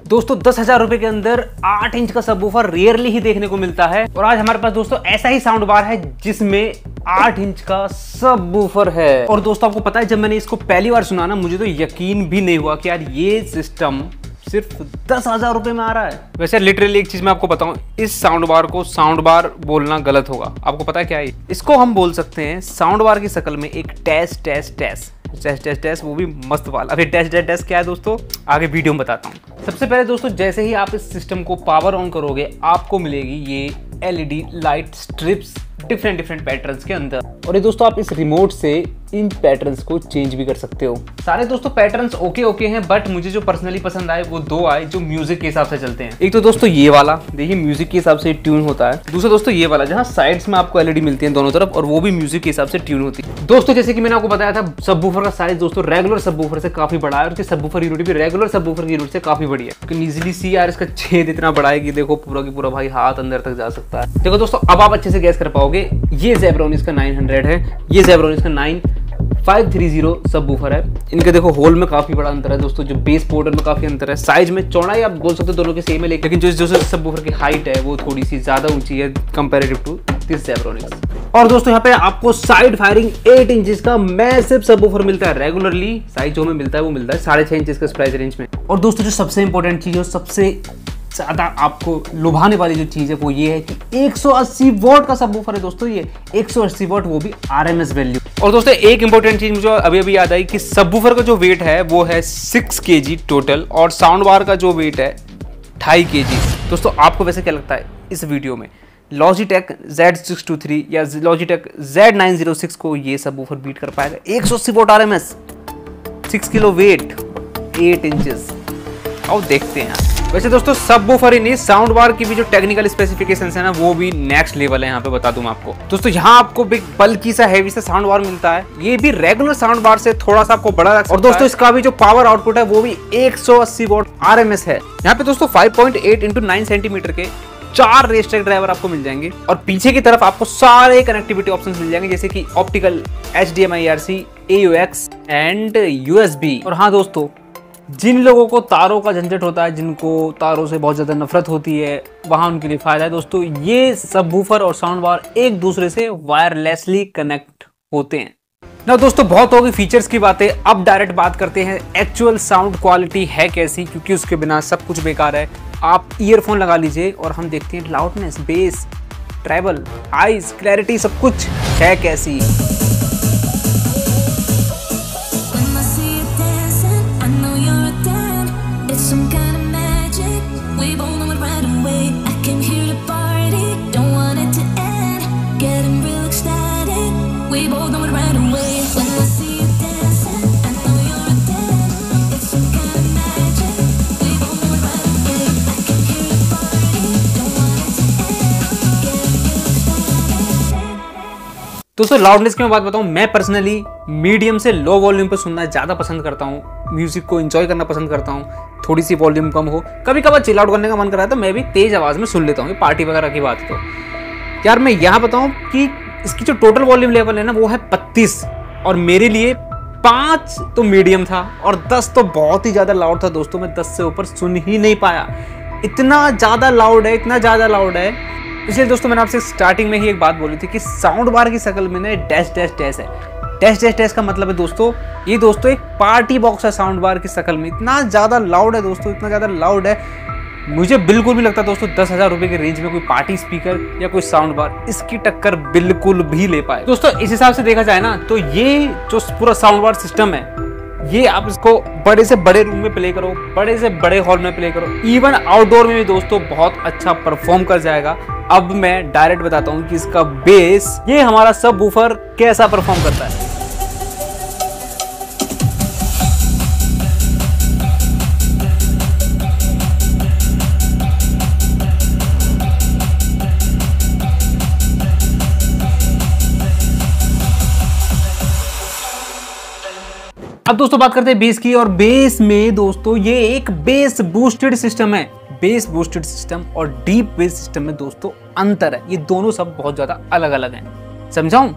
दोस्तों 10,000 रुपए के अंदर 8 इंच का सबवूफर रेयरली ही देखने को मिलता है। और आज हमारे पास दोस्तों ऐसा ही साउंड बार है जिसमें 8 इंच का सबवूफर है। और दोस्तों आपको पता है, जब मैंने इसको पहली बार सुना ना, मुझे तो यकीन भी नहीं हुआ कि यार ये सिस्टम सिर्फ 10,000 रुपए में आ रहा है। वैसे लिटरली एक चीज मैं आपको बताऊं, इस साउंड बार को साउंड बार बोलना गलत होगा। आपको पता है क्या है? इसको हम बोल सकते हैं साउंड बार की शक्ल में एक test test test test test test, वो भी मस्त वाला। अभी टेस्ट टेस्ट टेस्ट क्या है दोस्तों, आगे वीडियो में बताता हूँ। सबसे पहले दोस्तों, जैसे ही आप इस सिस्टम को पावर ऑन करोगे, आपको मिलेगी ये LED light strips different patterns के अंदर। और ये दोस्तों आप इस रिमोट से इन पैटर्न्स को चेंज भी कर सकते हो। सारे दोस्तों पैटर्न्स ओके हैं, बट मुझे जो पर्सनली पसंद आए वो दो आए जो म्यूजिक के हिसाब से चलते हैं। एक तो दोस्तों ये वाला, देखिए म्यूजिक के हिसाब से ट्यून होता है। दूसरा दोस्तों ये वाला, जहाँ साइड्स में आपको एलईडी मिलती है दोनों तरफ, और वो भी म्यूजिक के हिसाब से ट्यून होती है। दोस्तों जैसे कि मैंने आपको बताया था, सबवूफर का साइज दोस्तों रेगुलर सबवूफर से काफी बड़ा है, और उसकी सबवूफर यूनिट भी रेगुलर सबवूफर की यूनिट से काफी बड़ी है। तो इजीली सी यार इसका छेद इतना बड़ा है कि देखो पूरा की पूरा भाई हाथ अंदर तक जा सकता है। देखो दोस्तों, अब आप अच्छे से गैस कर पाओगे। ये ज़ेब्रोनिक्स का 900 है, ये ज़ेब्रोनिक्स का 9530 सबवूफर है। इनके देखो होल में काफी बड़ा अंतर है दोस्तों, जो बेस पोर्टल में काफी अंतर है। साइज में चौड़ाई आप बोल सकते हो दोनों की सेम है, लेकिन जो सबवूफर की हाइट है वो थोड़ी सी ज्यादा ऊंची है कंपैरेटिव टू दिस ज़ेब्रोनिक्स। और दोस्तों यहाँ पे आपको साइड फायरिंग 8 इंचेस का मैसिव सबवूफर मिलता है। रेगुलरली साइज जो में मिलता है वो मिलता है 6.5 इंचेस का प्राइस रेंज में। और दोस्तों जो सबसे इंपॉर्टेंट चीज है, सबसे ज्यादा आपको लुभाने वाली जो चीज है वो ये है कि 180 वॉट का सबवूफर है दोस्तों। ये 180 वॉट, वो भी आरएमएस वैल्यू। और दोस्तों एक इंपॉर्टेंट चीज मुझे अभी याद आई कि सबवूफर का जो वेट है वो है 6 kg टोटल, और साउंड बार का जो वेट है 2.5 kg। दोस्तों आपको वैसे क्या लगता है इस वीडियो में लॉजिटेक Z623 या लॉजिटेक Z906 को ये सबवूफर बीट कर पाएगा? 180 what RMS, 6 kilo weight, 8 inches. आओ देखते हैं। वैसे दोस्तों सबवूफर ही नहीं, साउंड बार की भी जो टेक्निकल स्पेसिफिकेशंस है ना, वो भी नेक्स्ट लेवल है। यहाँ पे बता दूं मैं आपको दोस्तों, यहाँ आपको बिग बल्की सा हैवी सा साउंड बार मिलता है। ये भी रेगुलर साउंड बार से थोड़ा सा आपको बड़ा लगता है। और दोस्तों इसका भी जो पावर आउटपुट है वो भी 180 वॉट आरएमएस है। यहाँ पे दोस्तों 5.8 × 9 सेंटीमीटर के 4 रेस्ट्रेक ड्राइवर आपको मिल जाएंगे, और पीछे की तरफ आपको सारे कनेक्टिविटी ऑप्शंस मिल जाएंगे, जैसे कि optical, HDMI RC, AUX and USB। और हाँ दोस्तों, जिन लोगों को तारों का झंझट होता है, जिनको तारों से बहुत ज़्यादा नफरत होती है, वहाँ उनके लिए फ़ायदा है दोस्तों। ये सबवूफर और साउंड बार एक दूसरे से वायरलेसली कनेक्ट होते हैं ना। दोस्तों बहुत होगी फीचर्स की बातें, अब डायरेक्ट बात करते हैं एक्चुअल साउंड क्वालिटी है कैसी, क्योंकि उसके बिना सब कुछ बेकार है। आप ईयरफोन लगा लीजिए और हम देखते हैं loudness, bass, travel, highs, clarity, सब कुछ है कैसी। दोस्तों लाउडनेस की मैं बात बताऊं, मैं पर्सनली मीडियम से लो वॉल्यूम पे सुनना ज़्यादा पसंद करता हूं। म्यूजिक को एंजॉय करना पसंद करता हूं, थोड़ी सी वॉल्यूम कम हो। कभी कभार चिल आउट करने का मन करा तो मैं भी तेज आवाज़ में सुन लेता हूँ, पार्टी वगैरह की बात। तो यार मैं यहाँ बताऊँ कि इसकी जो टोटल वॉल्यूम लेवल है ना वो है 32, और मेरे लिए 5 तो मीडियम था और 10 तो बहुत ही ज़्यादा लाउड था दोस्तों। मैं 10 से ऊपर सुन ही नहीं पाया, इतना ज़्यादा लाउड है, इतना ज़्यादा लाउड है। इसलिए दोस्तों मैंने आपसे स्टार्टिंग में ही एक बात बोली थी कि साउंड बार की शक्ल में ना डैश डैश डैश है। डैश डैश डैश का मतलब है दोस्तों, ये दोस्तों एक पार्टी बॉक्स है साउंड बार की शक्ल में। इतना ज़्यादा लाउड है दोस्तों, इतना ज़्यादा लाउड है, मुझे बिल्कुल भी लगता दोस्तों 10,000 रुपये के रेंज में कोई पार्टी स्पीकर या कोई साउंड बार इसकी टक्कर बिल्कुल भी ले पाए। दोस्तों इस हिसाब से देखा जाए ना, तो ये जो पूरा साउंड बार सिस्टम है, ये आप इसको बड़े से बड़े रूम में प्ले करो, बड़े से बड़े हॉल में प्ले करो, इवन आउटडोर में भी दोस्तों बहुत अच्छा परफॉर्म कर जाएगा। अब मैं डायरेक्ट बताता हूँ कि इसका बेस, ये हमारा सबवूफर कैसा परफॉर्म करता है। अब दोस्तों बात करते हैं बेस की, और बेस में दोस्तों ये एक बेस बूस्टेड सिस्टम है। बेस बूस्टेड सिस्टम और डीप बेस सिस्टम में दोस्तों अंतर है, ये दोनों सब बहुत ज्यादा अलग अलग हैं। समझाऊं?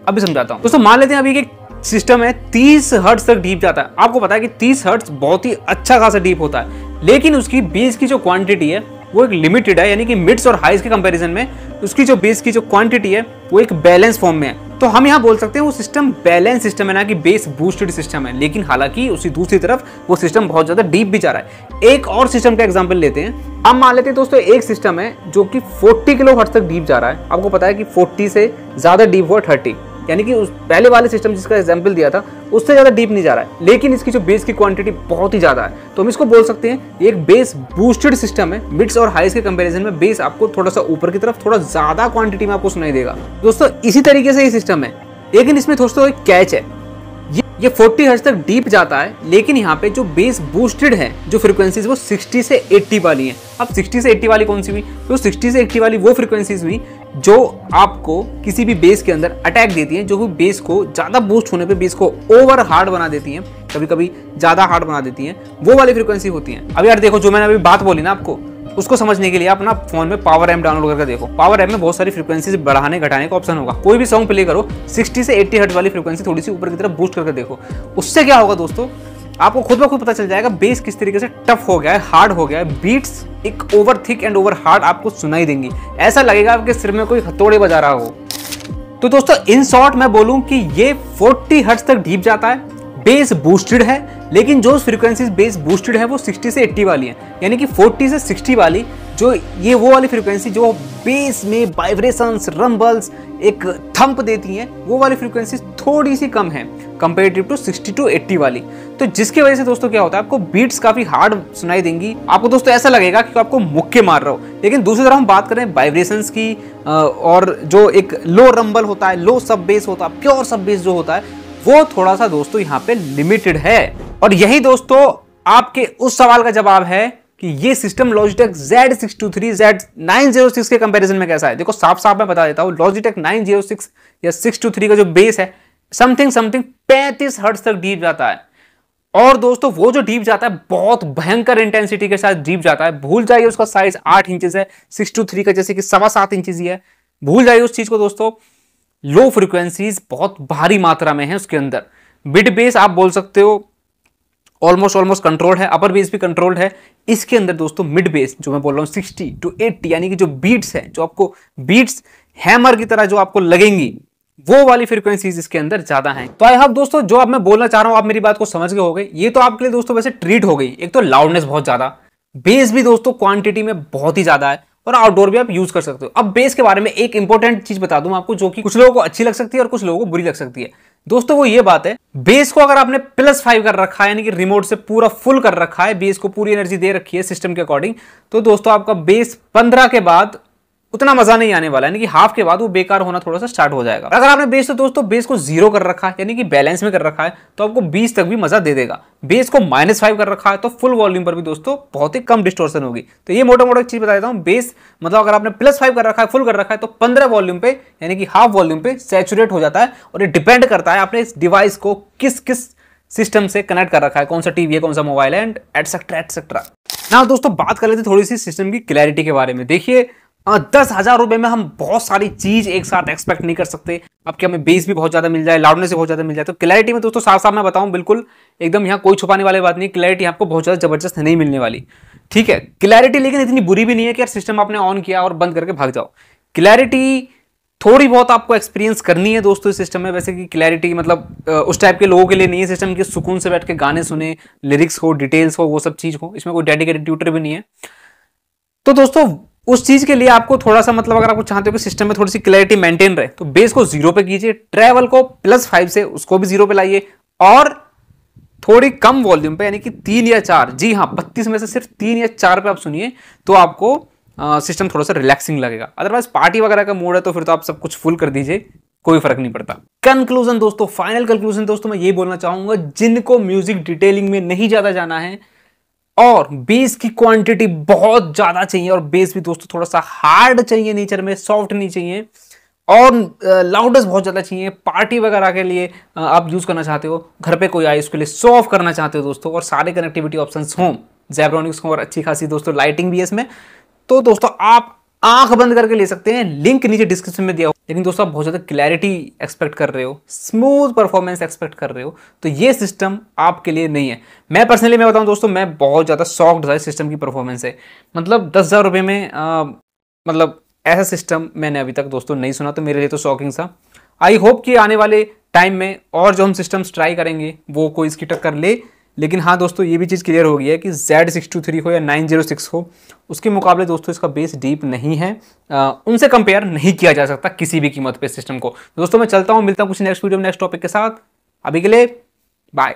अभी समझाता हूं दोस्तों। मान लेते हैं अभी एक सिस्टम है 30 हर्ट्ज तक डीप जाता है। आपको पता है कि 30 हर्ट्ज बहुत ही अच्छा खासा डीप होता है, लेकिन उसकी बेस की जो क्वांटिटी है वो एक लिमिटेड है, यानी कि मिड्स और हाइज के कंपैरिजन में उसकी जो बेस की जो क्वांटिटी है वो एक बैलेंस फॉर्म में है। तो हम यहाँ बोल सकते हैं वो सिस्टम बैलेंस सिस्टम है, ना कि बेस बूस्टेड सिस्टम है। लेकिन हालांकि उसी दूसरी तरफ वो सिस्टम बहुत ज्यादा डीप भी जा रहा है। एक और सिस्टम का एग्जांपल लेते हैं। हम मान लेते हैं दोस्तों एक सिस्टम है जो कि 40 किलो हर्ट्ज तक डीप जा रहा है। आपको पता है कि 40 से ज्यादा डीप हुआ 30, यानी कि उस पहले वाले सिस्टम जिसका एग्जांपल दिया था उससे ज्यादा डीप नहीं जा रहा है, लेकिन इसकी जो बेस की क्वांटिटी बहुत ही ज्यादा है। तो हम इसको बोल सकते हैं एक बेस बूस्टेड सिस्टम है। मिड्स और हाइज के कंपैरिजन में बेस आपको थोड़ा सा ऊपर की तरफ थोड़ा ज्यादा क्वांटिटी में आपको सुनाई देगा दोस्तों। इसी तरीके से ये सिस्टम है, लेकिन इसमें दोस्तों एक कैच है। ये 40 हर्ट्ज तक डीप जाता है, लेकिन यहाँ पे जो बेस बूस्टेड है जो फ्रीक्वेंसीज वो 60 से 80 वाली हैं। अब 60 से 80 वाली कौन सी हुई? तो 60 से 80 वाली वो फ्रीक्वेंसीज हुई जो आपको किसी भी बेस के अंदर अटैक देती हैं, जो भी बेस को ज्यादा बूस्ट होने पे बेस को ओवर हार्ड बना देती हैं, कभी कभी ज्यादा हार्ड बना देती हैं, वो वाली फ्रीक्वेंसी होती हैं। अब यार देखो, जो मैंने अभी बात बोली ना आपको, उसको समझने के लिए आप अपना फोन में पावर एम डाउनलोड करके देखो। पावर एम में बहुत सारी फ्रीक्वेंसी बढ़ाने घटाने का ऑप्शन होगा। कोई भी सॉन्ग प्ले करो, 60 से 80 हर्ट्ज वाली फ्रीक्वेंसी थोड़ी सी ऊपर की तरफ बूस्ट करके देखो। उससे क्या होगा दोस्तों, आपको खुद ब खुद पता चल जाएगा बेस किस तरीके से टफ हो गया है, हार्ड हो गया है। बीट्स एक over thick and over hard आपको सुनाई देंगी। ऐसा लगेगा आपके सिर में कोई हथौड़े बजा रहा हो। तो दोस्तों इन शॉर्ट मैं बोलूं कि ये 40 हर्ट्ज तक डीप जाता है, बेस बूस्टेड है, लेकिन जो फ्रीक्वेंसीज बेस बूस्टेड है वो 60 से 80 वाली है, यानी कि 40 से 60 वाली जो ये वो वाली फ्रीक्वेंसी जो बेस में वाइब्रेशंस, रंबल्स, एक थंप देती हैं, वो वाली फ्रीक्वेंसी थोड़ी सी कम है कंपेरेटिव टू 60 टू 80 वाली। तो जिसकी वजह से दोस्तों क्या होता है, आपको बीट्स काफी हार्ड सुनाई देंगी। आपको दोस्तों ऐसा लगेगा कि आपको मुक्के मार रहा हो। लेकिन दूसरी तरफ हम बात करें वाइब्रेशंस की और जो एक लो रंबल होता है, लो सब बेस होता है, प्योर सब बेस जो होता है, वो थोड़ा सा दोस्तों यहाँ पे लिमिटेड है। और यही दोस्तों आपके उस सवाल का जवाब है कि ये सिस्टम लॉजिटेक Z623 Z906 के कंपैरिजन में कैसा है। देखो साफ साफ मैं बता देता हूं, लॉजिटेक 906 या 623 का जो बेस है समथिंग 35 हर्ट्ज तक डीप जाता है। और दोस्तों वो जो डीप जाता है बहुत भयंकर इंटेंसिटी के साथ डीप जाता है। भूल जाइए उसका साइज 8 इंचेस है, 623 का जैसे कि 7.25 इंचेस ही है। भूल जाइए उस चीज को दोस्तों। लो फ्रीक्वेंसीज बहुत भारी मात्रा में है उसके अंदर। मिड बेस आप बोल सकते हो ऑलमोस्ट कंट्रोल्ड है, अपर बेस भी कंट्रोल्ड है। इसके अंदर दोस्तों मिड बेस जो मैं बोल रहा हूँ 60 टू 80, यानी कि जो बीट्स है, जो आपको बीट्स हैमर की तरह जो आपको लगेंगी, वो वाली फ्रीक्वेंसीज इसके अंदर ज्यादा हैं। तो आई होप दोस्तों जो अब मैं बोलना चाह रहा हूं आप मेरी बात को समझ गए होंगे। ये तो आपके लिए दोस्तों वैसे ट्रीट हो गई। एक तो लाउडनेस बहुत ज्यादा, बेस भी दोस्तों क्वांटिटी में बहुत ही ज्यादा है, और आउटडोर भी आप यूज कर सकते हो। अब बेस के बारे में एक इंपॉर्टेंट चीज बता दूं आपको, जो कि कुछ लोगों को अच्छी लग सकती है और कुछ लोगों को बुरी लग सकती है दोस्तों। वो ये बात है, बेस को अगर आपने +5 कर रखा है, यानी कि रिमोट से पूरा फुल कर रखा है, बेस को पूरी एनर्जी दे रखी है सिस्टम के अकॉर्डिंग, तो दोस्तों आपका बेस 15 के बाद उतना मजा नहीं आने वाला है, यानी कि हाफ के बाद वो बेकार होना थोड़ा सा स्टार्ट हो जाएगा। अगर आपने बेस तो दोस्तों बेस को 0 कर रखा है, यानी कि बैलेंस में कर रखा है, तो आपको 20 तक भी मजा दे देगा। बेस को -5 कर रखा है तो फुल वॉल्यूम पर भी दोस्तों बहुत ही कम डिस्टॉर्शन होगी। तो ये मोटा मोटा चीज बता देता हूं, बेस मतलब अगर आपने +5 कर रखा है, फुल कर रखा है, तो 15 वॉल्यूम पे यानी कि हाफ वॉल्यूम पे सैचुरेट हो जाता है। और ये डिपेंड करता है आपने इस डिवाइस को किस किस सिस्टम से कनेक्ट कर रखा है, कौन सा टीवी है, कौन सा मोबाइल है, एंड एटसेट्रा एटसेट्रा। ना दोस्तों बात कर लेते थोड़ी सी सिस्टम की क्लैरिटी के बारे में। देखिए 10,000 रुपए में हम बहुत सारी चीज एक साथ एक्सपेक्ट नहीं कर सकते। अब क्या हमें बेस भी बहुत ज्यादा मिल जाए, लाउडनेस भी बहुत ज्यादा मिल जाए, तो क्लैरिटी में दोस्तों साफ साफ मैं बताऊं बिल्कुल एकदम यहाँ कोई छुपाने वाली बात नहीं, क्लैरिटी आपको बहुत ज्यादा जबरदस्त नहीं मिलने वाली। ठीक है क्लैरिटी, लेकिन इतनी बुरी भी नहीं है कि यार सिस्टम आपने ऑन किया और बंद करके भाग जाओ। क्लैरिटी थोड़ी बहुत आपको एक्सपीरियंस करनी है दोस्तों इस सिस्टम में। वैसे कि क्लैरिटी मतलब उस टाइप के लोगों के लिए नहीं है सिस्टम के, सुकून से बैठ के गाने सुने, लिरिक्स हो, डिटेल्स हो, वो सब चीज हो। इसमें कोई डेडिकेटेड ट्यूटर भी नहीं है। तो दोस्तों उस चीज के लिए आपको थोड़ा सा मतलब अगर आपको चाहते हो कि सिस्टम में थोड़ी सी क्लैरिटी मेंटेन रहे, तो बेस को 0 पे कीजिए, ट्रैवल को +5 से उसको भी 0 पे लाइए, और थोड़ी कम वॉल्यूम पे यानी कि 3 या 4, जी हाँ 32 में से सिर्फ 3 या 4 पे आप सुनिए, तो आपको सिस्टम थोड़ा सा रिलैक्सिंग लगेगा। अदरवाइज पार्टी वगैरह का मूड है तो फिर तो आप सब कुछ फुल कर दीजिए, कोई फर्क नहीं पड़ता। कंक्लूजन दोस्तों, फाइनल कंक्लूजन दोस्तों मैं ये बोलना चाहूंगा, जिनको म्यूजिक डिटेलिंग में नहीं ज्यादा जाना है और बेस की क्वांटिटी बहुत ज्यादा चाहिए, और बेस भी दोस्तों थोड़ा सा हार्ड चाहिए नेचर में, सॉफ्ट नहीं चाहिए, और लाउडनेस बहुत ज्यादा चाहिए, पार्टी वगैरह के लिए आप यूज करना चाहते हो, घर पे कोई आए उसके लिए शो ऑफ करना चाहते हो दोस्तों, और सारे कनेक्टिविटी ऑप्शंस हों, ज़ेब्रॉनिक्स हो, और अच्छी खासी दोस्तों लाइटिंग भी है इसमें, तो दोस्तों आप आंख बंद करके ले सकते हैं, लिंक नीचे डिस्क्रिप्शन में दिया हो। लेकिन दोस्तों आप बहुत ज़्यादा क्लैरिटी एक्सपेक्ट कर रहे हो, स्मूथ परफॉर्मेंस एक्सपेक्ट कर रहे हो, तो ये सिस्टम आपके लिए नहीं है। मैं पर्सनली मैं बताऊं दोस्तों, मैं बहुत ज़्यादा शॉक्ड था इस सिस्टम की परफॉर्मेंस से। मतलब 10,000 रुपये में मतलब ऐसा सिस्टम मैंने अभी तक दोस्तों नहीं सुना, तो मेरे लिए तो शॉकिंग था। आई होप कि आने वाले टाइम में और जो हम सिस्टम्स ट्राई करेंगे वो कोई इसकी टक्कर ले। लेकिन हाँ दोस्तों, ये भी चीज़ क्लियर हो गई है कि Z623 हो या 906 हो, उसके मुकाबले दोस्तों इसका बेस डीप नहीं है। उनसे कंपेयर नहीं किया जा सकता किसी भी कीमत पे सिस्टम को। दोस्तों मैं चलता हूँ, मिलता हूँ कुछ नेक्स्ट वीडियो में नेक्स्ट टॉपिक के साथ। अभी के लिए बाय।